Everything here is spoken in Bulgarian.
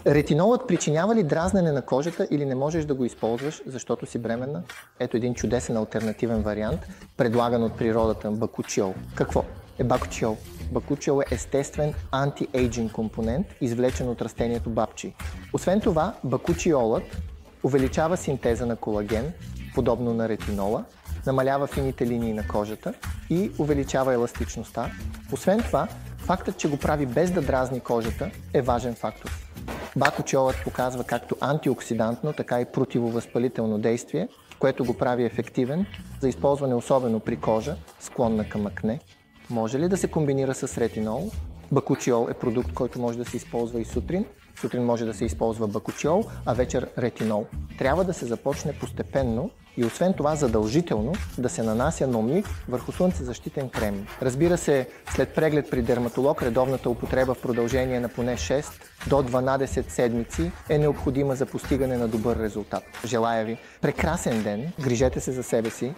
Ретинолът причинява ли дразнене на кожата или не можеш да го използваш, защото си бременна? Ето един чудесен алтернативен вариант, предлаган от природата, бакучиол. Какво е бакучиол? Бакучиол е естествен антиейджинг компонент, извлечен от растението бабчи. Освен това, бакучиолът увеличава синтеза на колаген, подобно на ретинола, намалява фините линии на кожата и увеличава еластичността. Освен това, фактът, че го прави без да дразни кожата, е важен фактор. Бакучиолът показва както антиоксидантно, така и противовъзпалително действие, което го прави ефективен за използване особено при кожа, склонна към акне. Може ли да се комбинира с ретинол? Бакучиол е продукт, който може да се използва и сутрин. Сутрин може да се използва бакучиол, а вечер ретинол. Трябва да се започне постепенно и освен това задължително да се нанася на миг върху слънцезащитен крем. Разбира се, след преглед при дерматолог, редовната употреба в продължение на поне 6 до 12 седмици е необходима за постигане на добър резултат. Желая ви прекрасен ден, грижете се за себе си